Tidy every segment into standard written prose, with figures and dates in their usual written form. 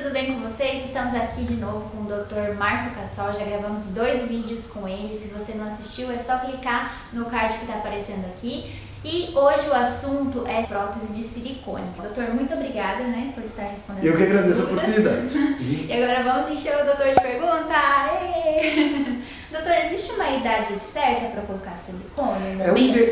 tudo bem com vocês? Estamos aqui de novo com o Dr. Marco Cassol, já gravamos 2 vídeos com ele. Se você não assistiu, é só clicar no card que está aparecendo aqui. E hoje o assunto é prótese de silicone. Doutor, muito obrigada, por estar respondendo. Eu que agradeço a oportunidade. E agora vamos encher o doutor de perguntas. Doutor, existe uma idade certa para colocar silicone?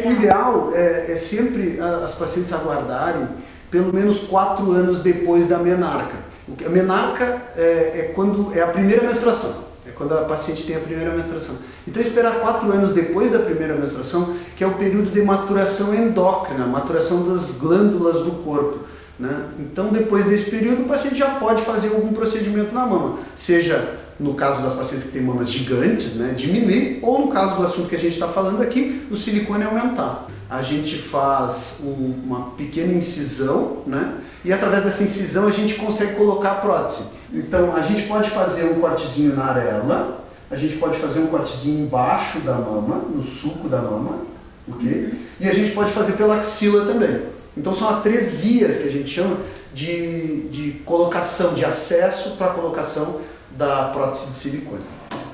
O ideal é sempre as pacientes aguardarem pelo menos 4 anos depois da menarca. A menarca é quando é a primeira menstruação. É quando a paciente tem a primeira menstruação. Então esperar 4 anos depois da primeira menstruação, que é o período de maturação endócrina, maturação das glândulas do corpo, né? Então depois desse período o paciente já pode fazer algum procedimento na mama, seja no caso das pacientes que têm mamas gigantes, diminuir, ou no caso do assunto que a gente está falando aqui, o silicone aumentar. A gente faz uma pequena incisão, e através dessa incisão a gente consegue colocar a prótese. Então a gente pode fazer um cortezinho na areola, a gente pode fazer um cortezinho embaixo da mama, no sulco da mama, ok? E a gente pode fazer pela axila também. Então são as 3 vias que a gente chama de colocação, de acesso para a colocação da prótese de silicone.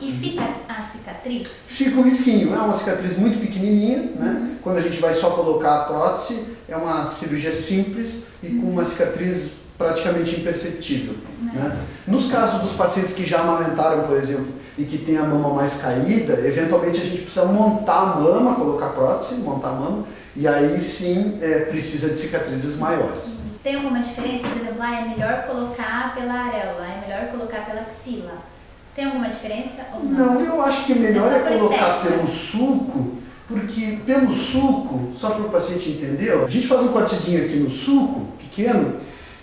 E fica a cicatriz? Fica um risquinho, é uma cicatriz muito pequenininha, Quando a gente vai só colocar a prótese, é uma cirurgia simples e com uma cicatriz praticamente imperceptível. Nos casos dos pacientes que já amamentaram, por exemplo, e que tem a mama mais caída, eventualmente a gente precisa montar a mama, colocar a prótese, montar a mama, e aí sim precisa de cicatrizes maiores. Tem alguma diferença? Por exemplo, é melhor colocar pela areola, é melhor colocar pela axila? Tem alguma diferença ou não? Não, eu acho que melhor é colocar estética. pelo sulco, porque pelo sulco, só para o paciente entender, a gente faz um cortezinho aqui no sulco, pequeno,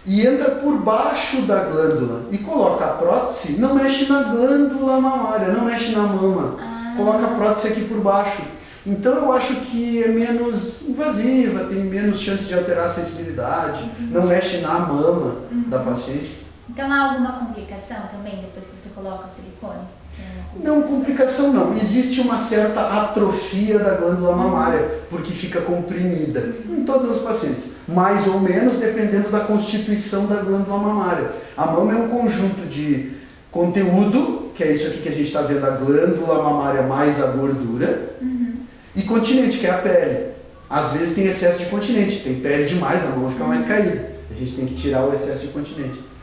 e entra por baixo da glândula e coloca a prótese, não mexe na glândula mamária, não mexe na mama, coloca a prótese aqui por baixo. Então eu acho que é menos invasiva, tem menos chance de alterar a sensibilidade, não mexe na mama da paciente. Então há alguma complicação também depois que você coloca o silicone? Não, complicação não. Existe uma certa atrofia da glândula mamária, porque fica comprimida em todas as pacientes, mais ou menos dependendo da constituição da glândula mamária. A mama é um conjunto de conteúdo, que é isso aqui que a gente está vendo, a glândula mamária mais a gordura, e continente, que é a pele. Às vezes tem excesso de continente, tem pele demais, a mama fica mais caída. A gente tem que tirar o excesso de continente.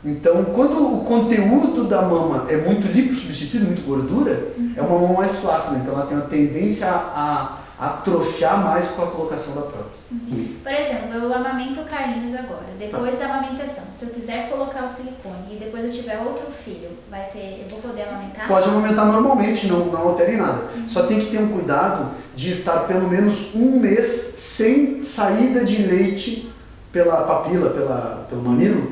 Então, quando o conteúdo da mama é muito lipossubstituído, muito gordura, é uma mama mais flácida, então ela tem uma tendência a atrofiar mais com a colocação da prótese. Por exemplo, eu amamento o Carlinhos agora, depois da amamentação. Se eu quiser colocar o silicone e depois eu tiver outro filho, eu vou poder amamentar? Pode amamentar normalmente, não altera em nada. Só tem que ter um cuidado de estar pelo menos 1 mês sem saída de leite pela papila, pelo mamilo,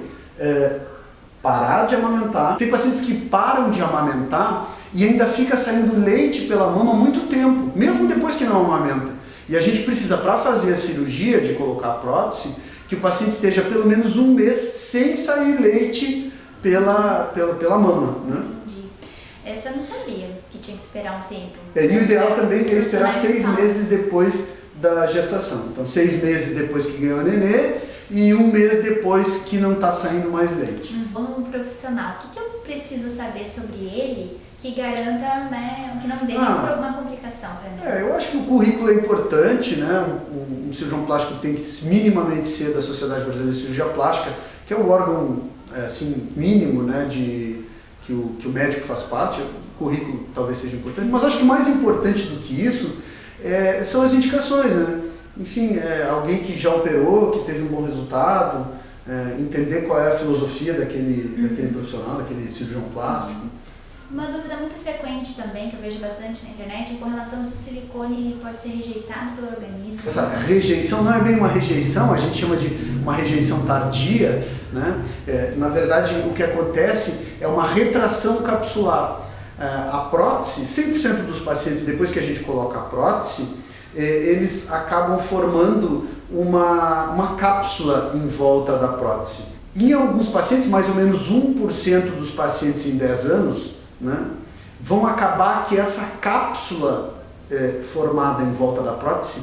parar de amamentar. Tem pacientes que param de amamentar e ainda fica saindo leite pela mama muito tempo, mesmo depois que não amamenta. E a gente precisa, para fazer a cirurgia de colocar a prótese, que o paciente esteja pelo menos 1 mês sem sair leite pela mama. Entendi. Essa eu não sabia, que tinha que esperar um tempo. E o ideal também é esperar 6 meses depois da gestação. Então 6 meses depois que ganhou a nenê e 1 mês depois que não está saindo mais leite. Um profissional, o que eu preciso saber sobre ele que garanta, que não dê nenhuma complicação para mim? Eu acho que o currículo é importante, um cirurgião plástico tem que minimamente ser da Sociedade Brasileira de Cirurgia Plástica, que é o órgão mínimo, que o médico faz parte. O currículo talvez seja importante, mas acho que mais importante do que isso são as indicações, Enfim, alguém que já operou, que teve um bom resultado, entender qual é a filosofia daquele profissional, daquele cirurgião plástico. Uma dúvida muito frequente também, que eu vejo bastante na internet, é com relação se o silicone pode ser rejeitado pelo organismo. Essa rejeição não é bem uma rejeição, a gente chama de uma rejeição tardia, na verdade, o que acontece é uma retração capsular. A prótese, 100% dos pacientes, depois que a gente coloca a prótese, eles acabam formando uma cápsula em volta da prótese. Em alguns pacientes, mais ou menos 1% dos pacientes em 10 anos, vão acabar que essa cápsula formada em volta da prótese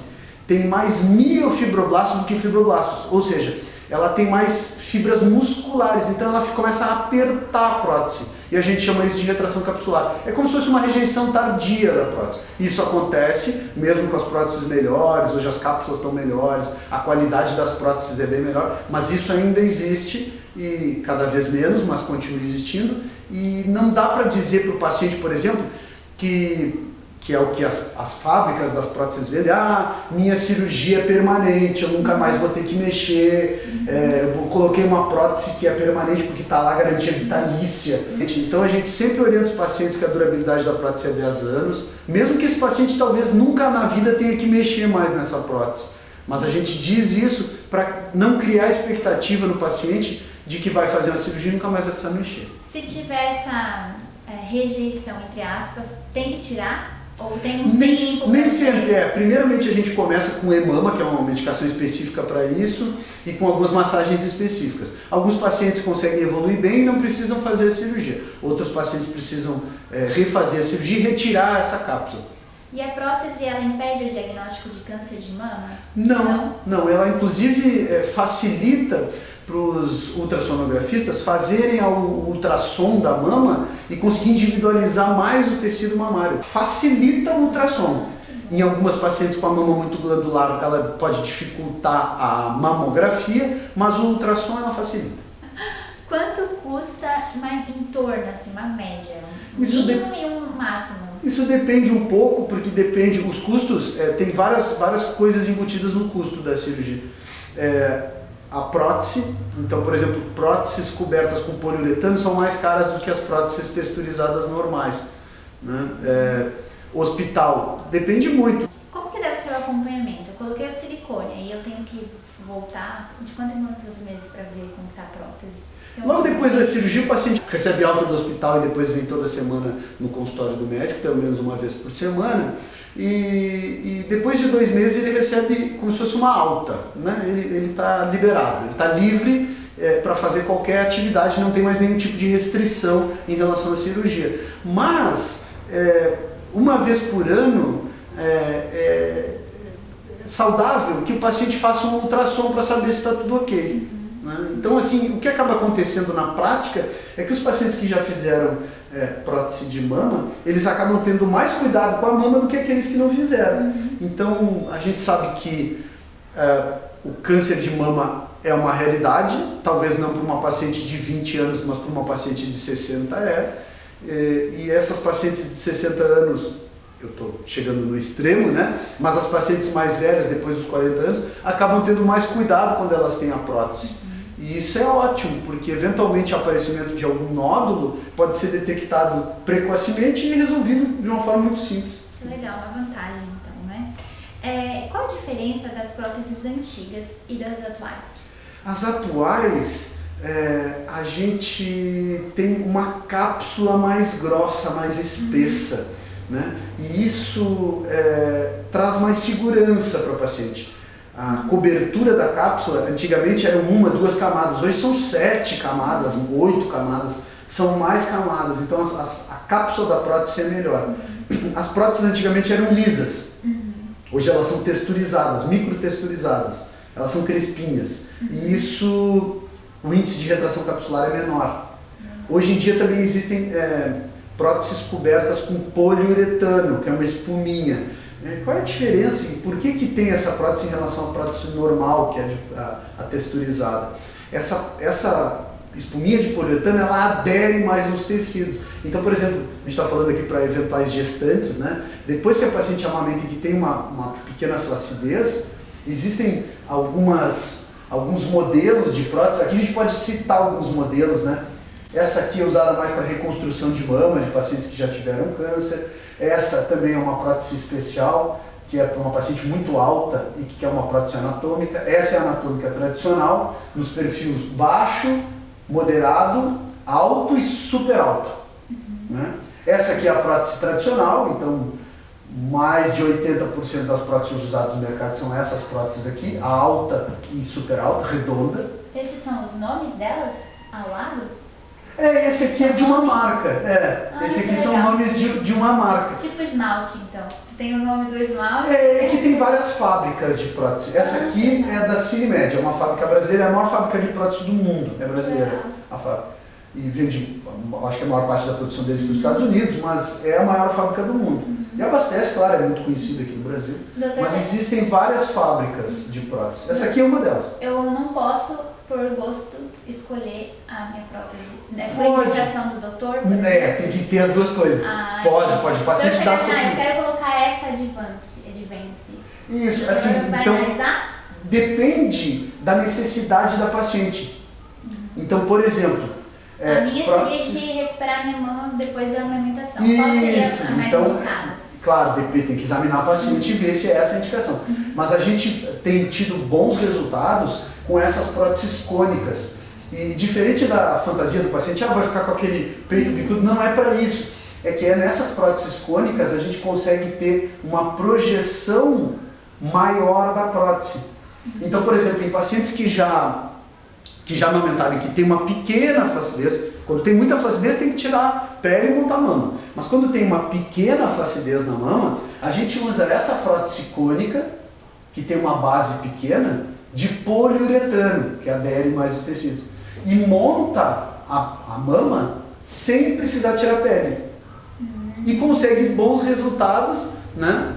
tem mais miofibroblastos do que fibroblastos, ou seja, ela tem mais fibras musculares, então ela começa a apertar a prótese e a gente chama isso de retração capsular. É como se fosse uma rejeição tardia da prótese. Isso acontece mesmo com as próteses melhores, hoje as cápsulas estão melhores, a qualidade das próteses é bem melhor, mas isso ainda existe e cada vez menos, mas continua existindo e não dá para dizer para o paciente, por exemplo, que é o que as fábricas das próteses vendem, minha cirurgia é permanente, eu nunca mais vou ter que mexer, eu coloquei uma prótese que é permanente porque está lá garantia vitalícia. Então a gente sempre orienta os pacientes que a durabilidade da prótese é 10 anos, mesmo que esse paciente talvez nunca na vida tenha que mexer mais nessa prótese. Mas a gente diz isso para não criar expectativa no paciente de que vai fazer uma cirurgia e nunca mais vai precisar mexer. Se tiver essa rejeição, entre aspas, tem que tirar? Ou tem um tempo? Nem sempre é. Primeiramente a gente começa com EMAMA, que é uma medicação específica para isso, e com algumas massagens específicas. Alguns pacientes conseguem evoluir bem e não precisam fazer a cirurgia. Outros pacientes precisam refazer a cirurgia e retirar essa cápsula. E a prótese, ela impede o diagnóstico de câncer de mama? Não. Ela inclusive facilita para os ultrassonografistas fazerem o ultrassom da mama e conseguir individualizar mais o tecido mamário. Facilita o ultrassom. Em algumas pacientes com a mama muito glandular, ela pode dificultar a mamografia, mas o ultrassom ela facilita. Quanto custa em torno, assim, uma média? Um mínimo e um máximo? Isso depende um pouco, porque depende, os custos, tem várias coisas embutidas no custo da cirurgia. A prótese, então, por exemplo, próteses cobertas com poliuretano são mais caras do que as próteses texturizadas normais, né? Hospital, depende muito. Como que deve ser o acompanhamento? Eu coloquei o silicone, aí eu tenho que voltar de quantos meses para ver como está a prótese? Logo depois da cirurgia, o paciente recebe alta do hospital e depois vem toda semana no consultório do médico, pelo menos uma vez por semana. E depois de 2 meses ele recebe como se fosse uma alta, né? Ele está liberado, ele está livre para fazer qualquer atividade, não tem mais nenhum tipo de restrição em relação à cirurgia. Mas, uma vez por ano, é saudável que o paciente faça um ultrassom para saber se está tudo ok. Né? Então, assim, o que acaba acontecendo na prática é que os pacientes que já fizeram prótese de mama, eles acabam tendo mais cuidado com a mama do que aqueles que não fizeram. Então, a gente sabe que o câncer de mama é uma realidade, talvez não para uma paciente de 20 anos, mas para uma paciente de 60 e essas pacientes de 60 anos, eu estou chegando no extremo, né? Mas as pacientes mais velhas, depois dos 40 anos, acabam tendo mais cuidado quando elas têm a prótese. E isso é ótimo, porque eventualmente o aparecimento de algum nódulo pode ser detectado precocemente e resolvido de uma forma muito simples. Legal, uma vantagem então, né? Qual a diferença das próteses antigas e das atuais? As atuais, a gente tem uma cápsula mais grossa, mais espessa, né? E isso traz mais segurança para o paciente. A cobertura da cápsula, antigamente eram 1, 2 camadas, hoje são 7 camadas, 8 camadas, são mais camadas, então a cápsula da prótese é melhor. As próteses antigamente eram lisas, hoje elas são texturizadas, microtexturizadas, elas são crespinhas, e isso, o índice de retração capsular é menor. Hoje em dia também existem próteses cobertas com poliuretano, que é uma espuminha. Qual é a diferença e por que tem essa prótese em relação à prótese normal, que é a texturizada? Essa espuminha de poliuretano, ela adere mais nos tecidos. Então, por exemplo, a gente está falando aqui para eventuais gestantes, né? Depois que a paciente amamenta e que tem uma pequena flacidez, existem alguns modelos de prótese. Aqui a gente pode citar alguns modelos, né? Essa aqui é usada mais para reconstrução de mama de pacientes que já tiveram câncer. Essa também é uma prótese especial, que é para uma paciente muito alta e que quer uma prótese anatômica. Essa é a anatômica tradicional, nos perfis baixo, moderado, alto e super alto. Né? Essa aqui é a prótese tradicional, então mais de 80% das próteses usadas no mercado são essas próteses aqui, a alta e super alta, redonda. Esses são os nomes delas ao lado? Esse aqui é de uma marca. Esse aqui são nomes de uma marca. Tipo esmalte, então. Se tem o nome do esmalte. É que tem várias fábricas de prótese. Essa aqui é da Cinemed, é uma fábrica brasileira, é a maior fábrica de prótese do mundo, é brasileira a fábrica. E vende, acho que a maior parte da produção deles para os Estados Unidos, mas é a maior fábrica do mundo. E abastece, claro, é muito conhecida aqui no Brasil. Mas existem várias fábricas de prótese. Essa aqui é uma delas. Eu não posso, por gosto, escolher a minha prótese. É por indicação do doutor? Tem que ter as duas coisas. Pode. O paciente dá a sua. Eu quero colocar essa Advance. Isso, assim, então analisar? Depende da necessidade da paciente. Então, por exemplo, a minha seria de recuperar minha mama depois da amamentação. Qual seria a mais indicada? Claro, tem que examinar a paciente e ver se é essa a indicação. Mas a gente tem tido bons resultados com essas próteses cônicas. E diferente da fantasia do paciente, vai ficar com aquele peito bicudo, não é para isso. É que nessas próteses cônicas a gente consegue ter uma projeção maior da prótese. Então, por exemplo, em pacientes que já amamentaram e que tem uma pequena flacidez, quando tem muita flacidez tem que tirar a pele e montar a mama. Mas quando tem uma pequena flacidez na mama, a gente usa essa prótese cônica, que tem uma base pequena, de poliuretano, que adere mais os tecidos. E monta a mama sem precisar tirar a pele. E consegue bons resultados, né?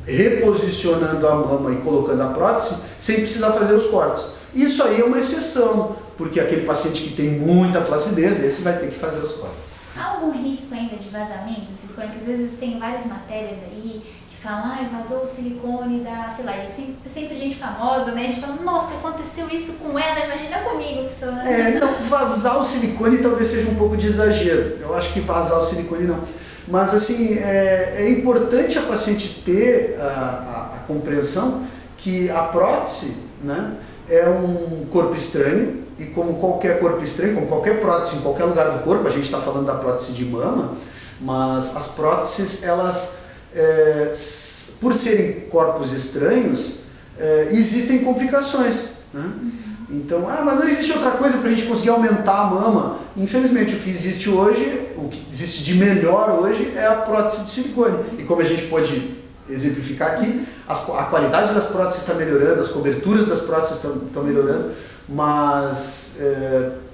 Reposicionando a mama e colocando a prótese sem precisar fazer os cortes. Isso aí é uma exceção, porque aquele paciente que tem muita flacidez, esse vai ter que fazer os cortes. Há algum risco ainda de vazamento do silicone? Porque às vezes tem várias matérias aí que falam, vazou o silicone da, sei lá, e sempre gente famosa, né? A gente fala, nossa, aconteceu isso com ela, imagina comigo que sou... Não, vazar o silicone talvez seja um pouco de exagero. Eu acho que vazar o silicone não. Mas assim, é importante a paciente ter a compreensão que a prótese, né, é um corpo estranho, e como qualquer corpo estranho, como qualquer prótese em qualquer lugar do corpo, a gente está falando da prótese de mama, mas as próteses, elas, por serem corpos estranhos, existem complicações, né? Então, mas não existe outra coisa para a gente conseguir aumentar a mama. Infelizmente, o que existe hoje, o que existe de melhor hoje é a prótese de silicone. E como a gente pode exemplificar aqui, a qualidade das próteses está melhorando, as coberturas das próteses estão melhorando, mas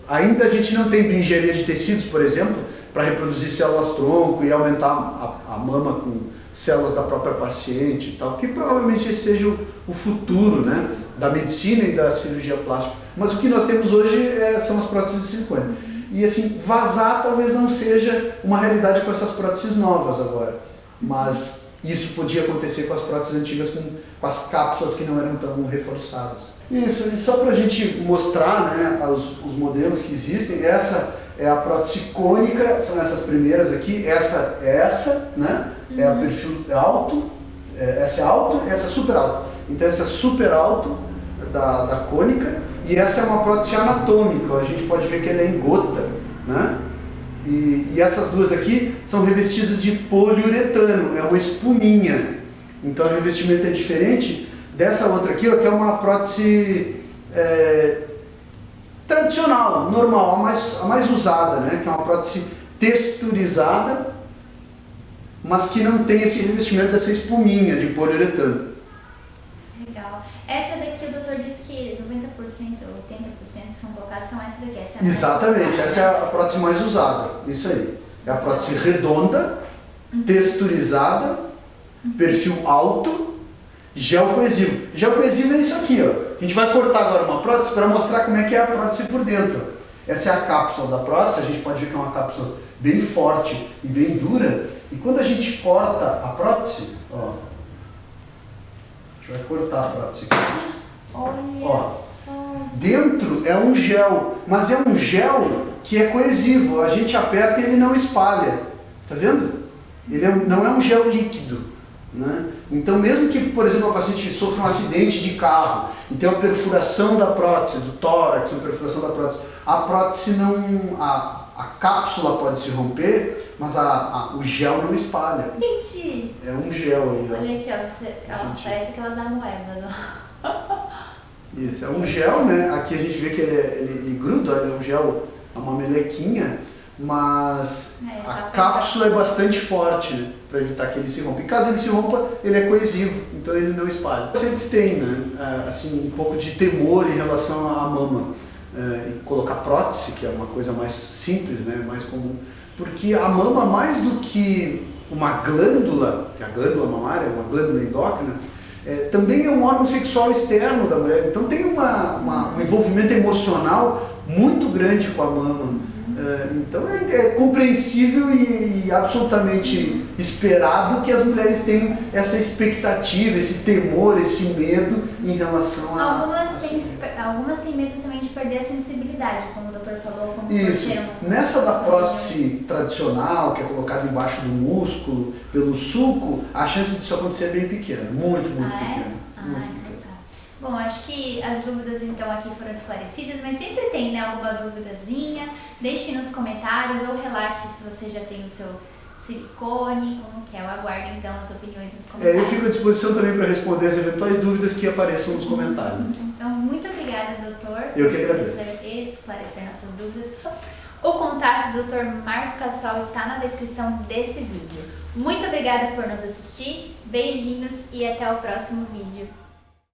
ainda a gente não tem bioengenharia de tecidos, por exemplo, para reproduzir células tronco e aumentar a mama com células da própria paciente e tal, que provavelmente esse seja o futuro, né, da medicina e da cirurgia plástica. Mas o que nós temos hoje são as próteses de silicone. E assim, vazar talvez não seja uma realidade com essas próteses novas agora, mas isso podia acontecer com as próteses antigas, com as cápsulas que não eram tão reforçadas. Isso, e só para a gente mostrar, né, os modelos que existem, essa é a prótese cônica, são essas primeiras aqui, essa, né, é a perfil alto, essa é alto, essa é super alto. Então essa é super alto da cônica, e essa é uma prótese anatômica, a gente pode ver que ela é em gota, né? E essas duas aqui são revestidas de poliuretano, é uma espuminha. Então o revestimento é diferente dessa outra aqui, ó, que é uma prótese tradicional, normal, a mais usada, né? Que é uma prótese texturizada, mas que não tem esse revestimento dessa espuminha de poliuretano. Legal. Essa daqui o doutor disse que 90% ou 80% são colocadas, são essas daqui. Essa exatamente, essa é a prótese mais usada, isso aí. É a prótese redonda, texturizada, perfil alto, gel coesivo. Gel coesivo é isso aqui, ó. A gente vai cortar agora uma prótese para mostrar como é que é a prótese por dentro. Essa é a cápsula da prótese, a gente pode ver que é uma cápsula bem forte e bem dura. E quando a gente corta a prótese, ó, a gente vai cortar a prótese aqui. Olha só. Dentro é um gel, mas é um gel que é coesivo. A gente aperta e ele não espalha. Tá vendo? Ele não é um gel líquido, né? Então, mesmo que, por exemplo, a paciente sofra um acidente de carro e tenha uma perfuração da prótese, do tórax, uma perfuração da prótese, a prótese não... A cápsula pode se romper, mas o gel não espalha. Gente! É um gel aí, ó. Olha aqui, ó. Parece aquelas amoebas, ó. Isso, é um gel, né? Aqui a gente vê que ele gruda, ele é um gel, é uma melequinha, mas a tá cápsula é bastante forte, né, para evitar que ele se rompa. E caso ele se rompa, ele é coesivo, então ele não espalha. Os pacientes têm, né, assim, um pouco de temor em relação à mama, e colocar prótese, que é uma coisa mais simples, né, mais comum, porque a mama, mais do que uma glândula, que é a glândula mamária, uma glândula endócrina, também é um órgão sexual externo da mulher, então tem um envolvimento emocional muito grande com a mama. Então é compreensível e absolutamente esperado que as mulheres tenham essa expectativa, esse temor, esse medo em relação a... Algumas têm medo também de perder a sensibilidade, como o doutor falou. Como Isso. Nessa da prótese tradicional, que é colocada embaixo do músculo, pelo sulco, a chance disso acontecer é bem pequena, muito pequena. Então tá. Bom, acho que as dúvidas então aqui foram esclarecidas, mas sempre tem, né, alguma duvidazinha, deixe nos comentários ou relate se você já tem o seu silicone, como que é. Eu aguardo então as opiniões nos comentários. Eu fico à disposição também para responder as eventuais dúvidas que apareçam nos comentários. Então, muito obrigada, doutor. Eu que agradeço. Por esclarecer nossas dúvidas. O contato do Dr. Marco Cassol está na descrição desse vídeo. Muito obrigada por nos assistir, beijinhos e até o próximo vídeo.